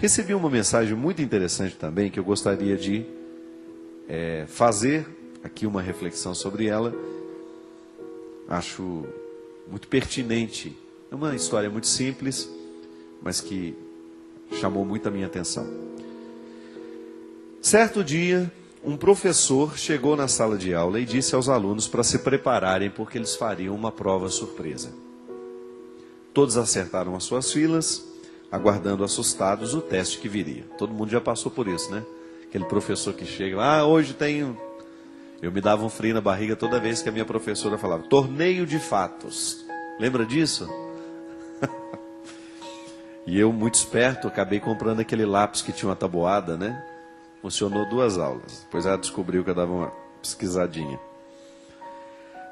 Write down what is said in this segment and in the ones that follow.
Recebi uma mensagem muito interessante também, que eu gostaria de fazer aqui uma reflexão sobre ela. Acho muito pertinente. É uma história muito simples, mas que chamou muito a minha atenção. Certo dia, um professor chegou na sala de aula e disse aos alunos para se prepararem, porque eles fariam uma prova surpresa. Todos acertaram as suas filas, aguardando assustados o teste que viria. Todo mundo já passou por isso, né? Aquele professor que chega, hoje tem... Eu me dava um frio na barriga toda vez que a minha professora falava, torneio de fatos. Lembra disso? E eu, muito esperto, acabei comprando aquele lápis que tinha uma tabuada, né? Funcionou 2 aulas. Depois ela descobriu que eu dava uma pesquisadinha.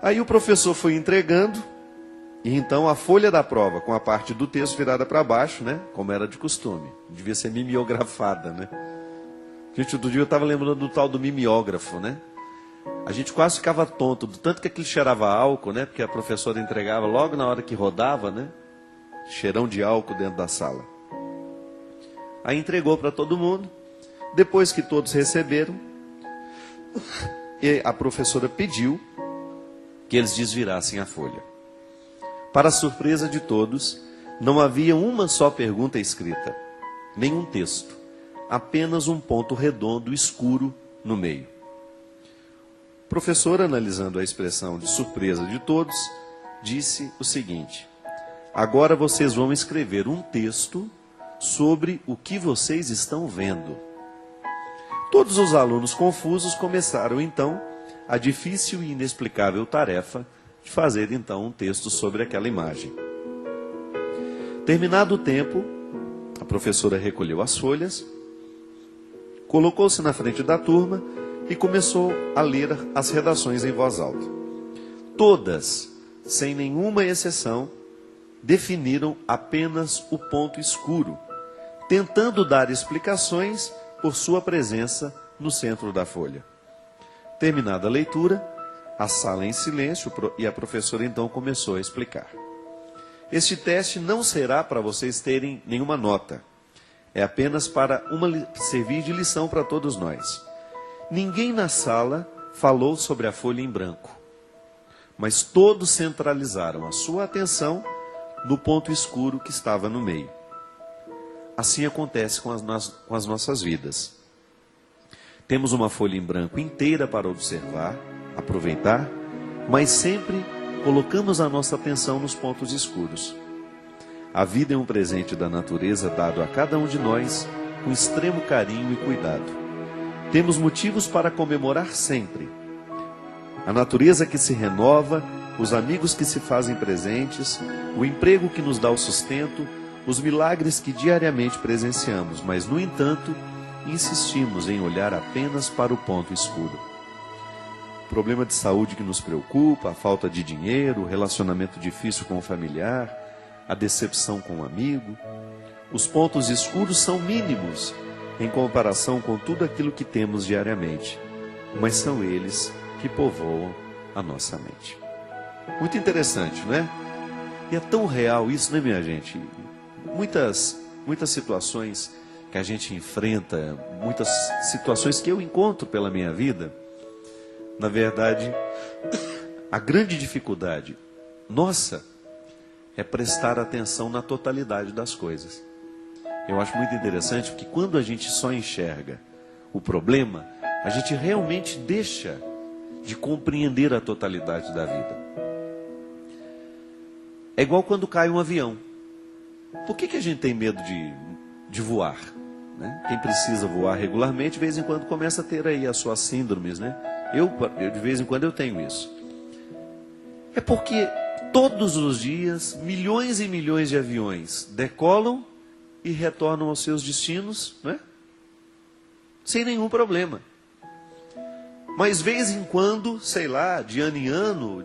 Aí o professor foi entregando, e então a folha da prova, com a parte do texto virada para baixo, né? Como era de costume. Devia ser mimeografada, né? Gente, outro dia eu estava lembrando do tal do mimeógrafo, né? A gente quase ficava tonto, do tanto que aquilo cheirava álcool, né? Porque a professora entregava logo na hora que rodava, né? Cheirão de álcool dentro da sala. Aí entregou para todo mundo. Depois que todos receberam, a professora pediu que eles desvirassem a folha. Para a surpresa de todos, não havia uma só pergunta escrita, nenhum texto, apenas um ponto redondo escuro no meio. O professor, analisando a expressão de surpresa de todos, disse o seguinte: agora vocês vão escrever um texto sobre o que vocês estão vendo. Todos os alunos confusos começaram então a difícil e inexplicável tarefa de fazer então um texto sobre aquela imagem. Terminado o tempo, a professora recolheu as folhas, colocou-se na frente da turma e começou a ler as redações em voz alta. Todas, sem nenhuma exceção, definiram apenas o ponto escuro, tentando dar explicações por sua presença no centro da folha. Terminada a leitura, a sala em silêncio e a professora então começou a explicar. Este teste não será para vocês terem nenhuma nota. É apenas para servir de lição para todos nós. Ninguém na sala falou sobre a folha em branco, mas todos centralizaram a sua atenção no ponto escuro que estava no meio. Assim acontece com as nossas vidas. Temos uma folha em branco inteira para observar, aproveitar, mas sempre colocamos a nossa atenção nos pontos escuros. A vida é um presente da natureza dado a cada um de nós com extremo carinho e cuidado. Temos motivos para comemorar sempre. A natureza que se renova, os amigos que se fazem presentes, o emprego que nos dá o sustento, os milagres que diariamente presenciamos, mas, no entanto, insistimos em olhar apenas para o ponto escuro. O problema de saúde que nos preocupa, a falta de dinheiro, o relacionamento difícil com o familiar, a decepção com o amigo. Os pontos escuros são mínimos em comparação com tudo aquilo que temos diariamente, mas são eles que povoam a nossa mente. Muito interessante, não é? E é tão real isso, né, minha gente? Muitas situações que a gente enfrenta, muitas situações que eu encontro pela minha vida, na verdade, a grande dificuldade nossa é prestar atenção na totalidade das coisas. Eu acho muito interessante porque quando a gente só enxerga o problema, a gente realmente deixa de compreender a totalidade da vida. É igual quando cai um avião. Por que a gente tem medo de voar? Né? Quem precisa voar regularmente, de vez em quando começa a ter aí as suas síndromes, né? Eu de vez em quando eu tenho isso. É porque todos os dias, milhões e milhões de aviões decolam e retornam aos seus destinos, né? Sem nenhum problema. Mas vez em quando, sei lá, de ano em ano,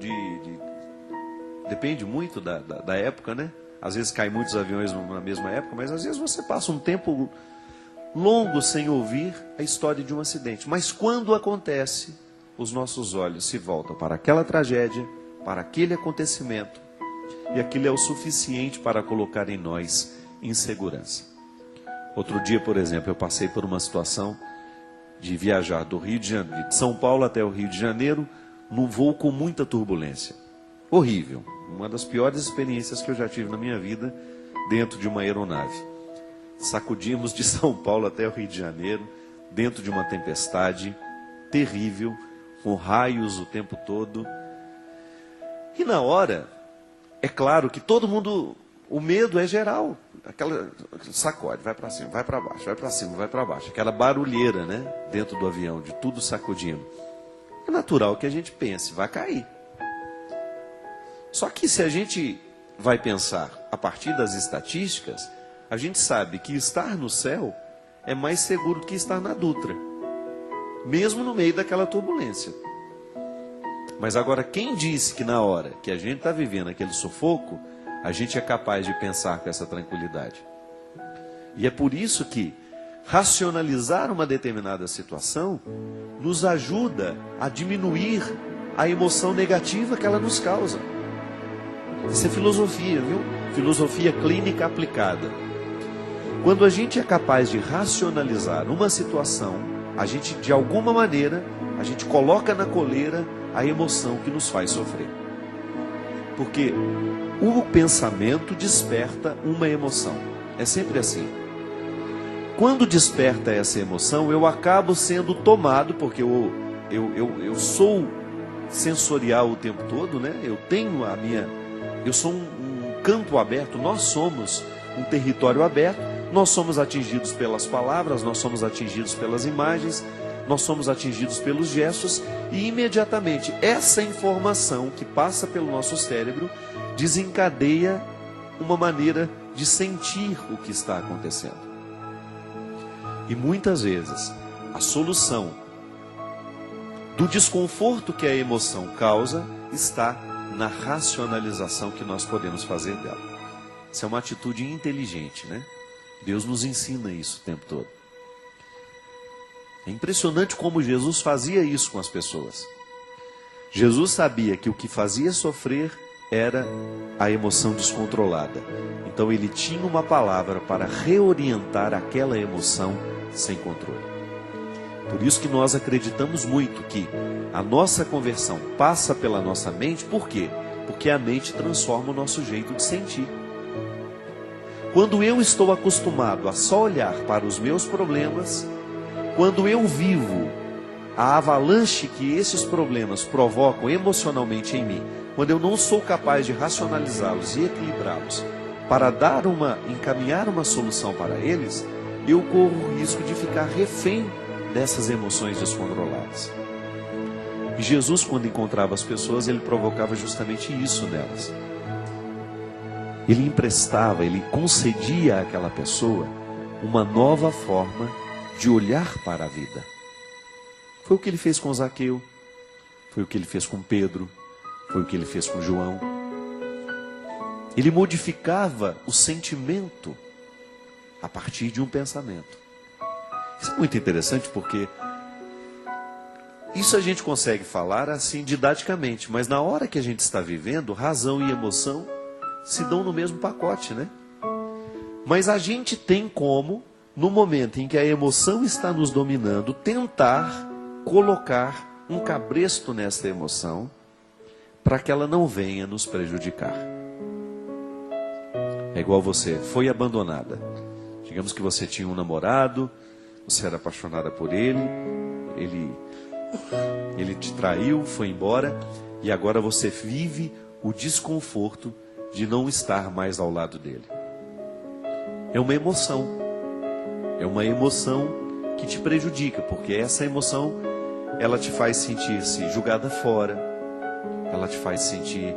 depende muito da época, né? Às vezes caem muitos aviões na mesma época, mas às vezes você passa um tempo longo sem ouvir a história de um acidente. Mas quando acontece, os nossos olhos se voltam para aquela tragédia, para aquele acontecimento, e aquilo é o suficiente para colocar em nós insegurança. Outro dia, por exemplo, eu passei por uma situação de viajar do Rio de Janeiro, de São Paulo até o Rio de Janeiro, num voo com muita turbulência. Horrível. Uma das piores experiências que eu já tive na minha vida dentro de uma aeronave. Sacudimos de São Paulo até o Rio de Janeiro, dentro de uma tempestade terrível, com raios o tempo todo. E na hora, é claro que todo mundo, o medo é geral. Aquela sacode, vai para cima, vai para baixo, vai para cima, vai para baixo. Aquela barulheira, né, dentro do avião, de tudo sacudindo. É natural que a gente pense, vai cair. Só que se a gente vai pensar a partir das estatísticas, a gente sabe que estar no céu é mais seguro que estar na Dutra, mesmo no meio daquela turbulência. Mas agora, quem disse que na hora que a gente está vivendo aquele sufoco, a gente é capaz de pensar com essa tranquilidade? E é por isso que racionalizar uma determinada situação nos ajuda a diminuir a emoção negativa que ela nos causa. Isso é filosofia, viu? Filosofia clínica aplicada. Quando a gente é capaz de racionalizar uma situação, a gente, de alguma maneira, a gente coloca na coleira a emoção que nos faz sofrer. Porque o pensamento desperta uma emoção. É sempre assim. Quando desperta essa emoção, eu acabo sendo tomado, porque eu sou sensorial o tempo todo, né? Eu sou um campo aberto, nós somos um território aberto, nós somos atingidos pelas palavras, nós somos atingidos pelas imagens, nós somos atingidos pelos gestos, e imediatamente essa informação que passa pelo nosso cérebro desencadeia uma maneira de sentir o que está acontecendo. E muitas vezes a solução do desconforto que a emoção causa está na racionalização que nós podemos fazer dela. Isso é uma atitude inteligente, né? Deus nos ensina isso o tempo todo. É impressionante como Jesus fazia isso com as pessoas. Jesus sabia que o que fazia sofrer era a emoção descontrolada. Então ele tinha uma palavra para reorientar aquela emoção sem controle. Por isso que nós acreditamos muito que a nossa conversão passa pela nossa mente. Por quê? Porque a mente transforma o nosso jeito de sentir. Quando eu estou acostumado a só olhar para os meus problemas, quando eu vivo a avalanche que esses problemas provocam emocionalmente em mim, quando eu não sou capaz de racionalizá-los e equilibrá-los para encaminhar uma solução para eles, eu corro o risco de ficar refém dessas emoções descontroladas. E Jesus, quando encontrava as pessoas, ele provocava justamente isso nelas. Ele emprestava, ele concedia àquela pessoa uma nova forma de olhar para a vida. Foi o que ele fez com Zaqueu, foi o que ele fez com Pedro, foi o que ele fez com João. Ele modificava o sentimento a partir de um pensamento. Isso é muito interessante porque isso a gente consegue falar assim didaticamente, mas na hora que a gente está vivendo, razão e emoção se dão no mesmo pacote, né? Mas a gente tem como, no momento em que a emoção está nos dominando, tentar colocar um cabresto nessa emoção para que ela não venha nos prejudicar. É igual você, foi abandonada. Digamos que você tinha um namorado, você era apaixonada por ele te traiu, foi embora, e agora você vive o desconforto de não estar mais ao lado dele. É uma emoção que te prejudica, porque essa emoção, ela te faz sentir-se julgada fora, ela te faz sentir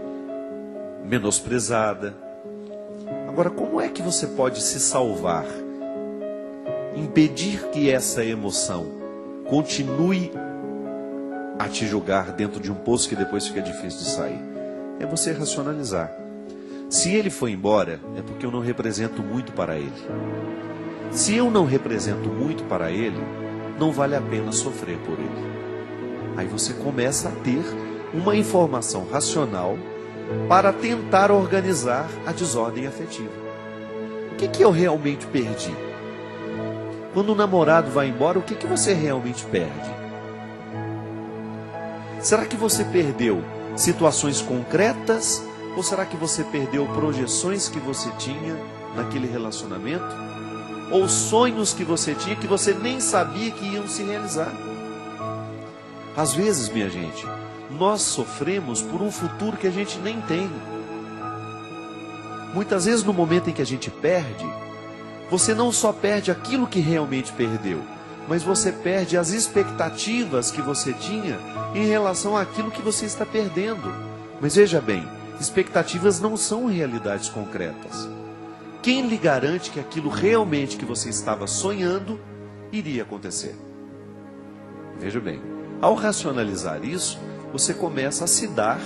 menosprezada. Agora, como é que você pode se salvar? Impedir que essa emoção continue a te julgar dentro de um poço que depois fica difícil de sair. É você racionalizar. Se ele foi embora, é porque eu não represento muito para ele. Se eu não represento muito para ele, não vale a pena sofrer por ele. Aí você começa a ter uma informação racional para tentar organizar a desordem afetiva. O que eu realmente perdi? Quando o namorado vai embora, o que você realmente perde? Será que você perdeu situações concretas? Ou será que você perdeu projeções que você tinha naquele relacionamento? Ou sonhos que você tinha que você nem sabia que iam se realizar? Às vezes, minha gente, nós sofremos por um futuro que a gente nem tem. Muitas vezes, no momento em que a gente perde, você não só perde aquilo que realmente perdeu, mas você perde as expectativas que você tinha em relação àquilo que você está perdendo. Mas veja bem, expectativas não são realidades concretas. Quem lhe garante que aquilo realmente que você estava sonhando iria acontecer? Veja bem, ao racionalizar isso, você começa a se dar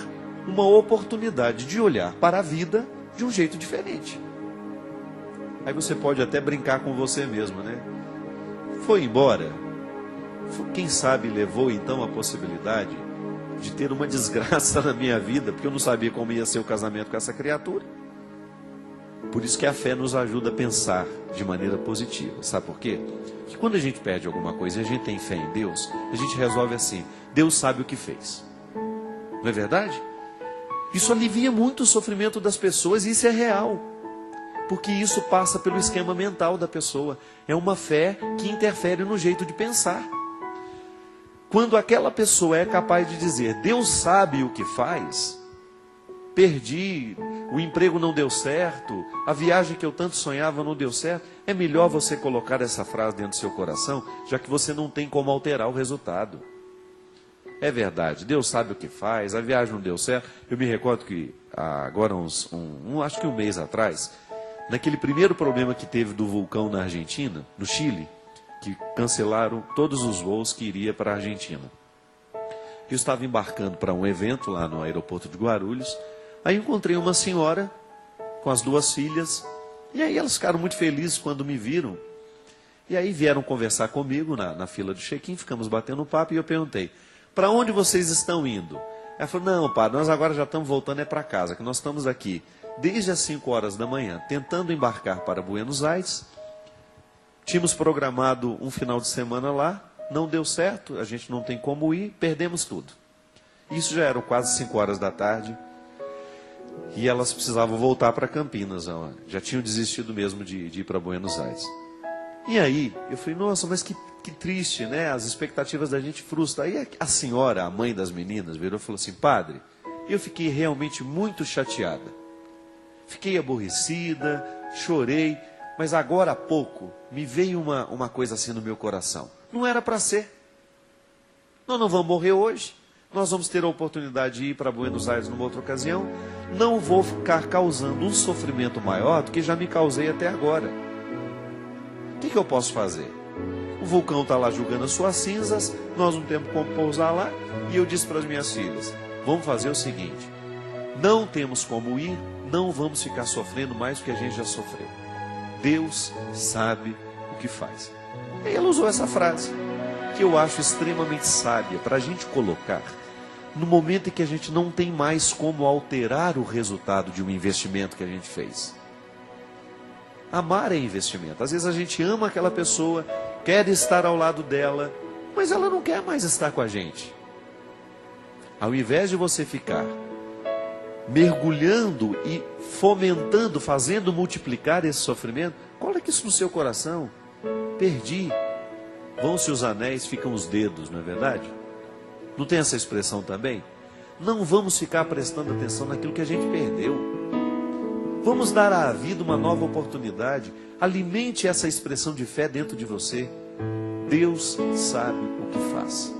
uma oportunidade de olhar para a vida de um jeito diferente. Aí você pode até brincar com você mesmo, né? Foi embora. Quem sabe levou então a possibilidade de ter uma desgraça na minha vida, porque eu não sabia como ia ser o casamento com essa criatura. Por isso que a fé nos ajuda a pensar de maneira positiva. Sabe por quê? Porque quando a gente perde alguma coisa e a gente tem fé em Deus, a gente resolve assim: Deus sabe o que fez. Não é verdade? Isso alivia muito o sofrimento das pessoas, e isso é real. Porque isso passa pelo esquema mental da pessoa. É uma fé que interfere no jeito de pensar. Quando aquela pessoa é capaz de dizer: Deus sabe o que faz, perdi, o emprego não deu certo, a viagem que eu tanto sonhava não deu certo, é melhor você colocar essa frase dentro do seu coração, já que você não tem como alterar o resultado. É verdade, Deus sabe o que faz, a viagem não deu certo. Eu me recordo que agora acho que um mês atrás, naquele primeiro problema que teve do vulcão na Argentina, no Chile, que cancelaram todos os voos que iria para a Argentina. Eu estava embarcando para um evento lá no aeroporto de Guarulhos. Aí encontrei uma senhora com as duas filhas. E aí elas ficaram muito felizes quando me viram. E aí vieram conversar comigo na fila do check-in. Ficamos batendo um papo e eu perguntei: para onde vocês estão indo? Ela falou: não, padre, nós agora já estamos voltando para casa, que nós estamos aqui desde as 5 horas da manhã, tentando embarcar para Buenos Aires. Tínhamos programado um final de semana lá, não deu certo, a gente não tem como ir, perdemos tudo. Isso já eram quase 5 horas da tarde, e elas precisavam voltar para Campinas, já tinham desistido mesmo de ir para Buenos Aires. E aí, eu falei: nossa, mas que triste, né? As expectativas da gente frustram. Aí a senhora, a mãe das meninas, virou e falou assim: padre, eu fiquei realmente muito chateada. Fiquei aborrecida, chorei, mas agora há pouco me veio uma coisa assim no meu coração. Não era para ser. Nós não vamos morrer hoje. Nós vamos ter a oportunidade de ir para Buenos Aires numa outra ocasião. Não vou ficar causando um sofrimento maior do que já me causei até agora. O que eu posso fazer? O vulcão está lá julgando as suas cinzas, nós não temos como pousar lá. E eu disse para as minhas filhas: vamos fazer o seguinte, não temos como ir, não vamos ficar sofrendo mais do que a gente já sofreu. Deus sabe o que faz. E ela usou essa frase, que eu acho extremamente sábia, para a gente colocar no momento em que a gente não tem mais como alterar o resultado de um investimento que a gente fez. Amar é investimento. Às vezes a gente ama aquela pessoa, quer estar ao lado dela, mas ela não quer mais estar com a gente. Ao invés de você ficar mergulhando e fomentando, fazendo multiplicar esse sofrimento, coloque isso no seu coração. Perdi. Vão-se os anéis, ficam os dedos, não é verdade? Não tem essa expressão também? Não vamos ficar prestando atenção naquilo que a gente perdeu. Vamos dar à vida uma nova oportunidade. Alimente essa expressão de fé dentro de você. Deus sabe o que faz.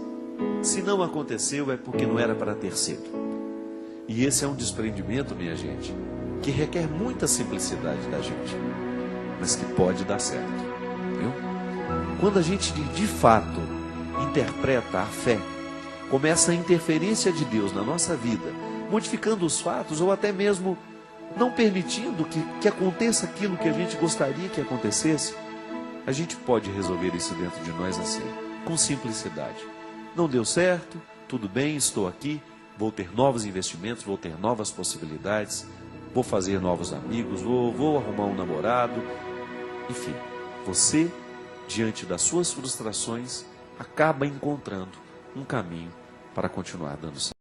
Se não aconteceu, é porque não era para ter sido. E esse é um desprendimento, minha gente, que requer muita simplicidade da gente, mas que pode dar certo. Viu? Quando a gente de fato interpreta a fé, começa a interferência de Deus na nossa vida, modificando os fatos ou até mesmo não permitindo que aconteça aquilo que a gente gostaria que acontecesse, a gente pode resolver isso dentro de nós assim, com simplicidade. Não deu certo, tudo bem, estou aqui, vou ter novos investimentos, vou ter novas possibilidades, vou fazer novos amigos, vou arrumar um namorado. Enfim, você diante das suas frustrações, acaba encontrando um caminho para continuar dando certo.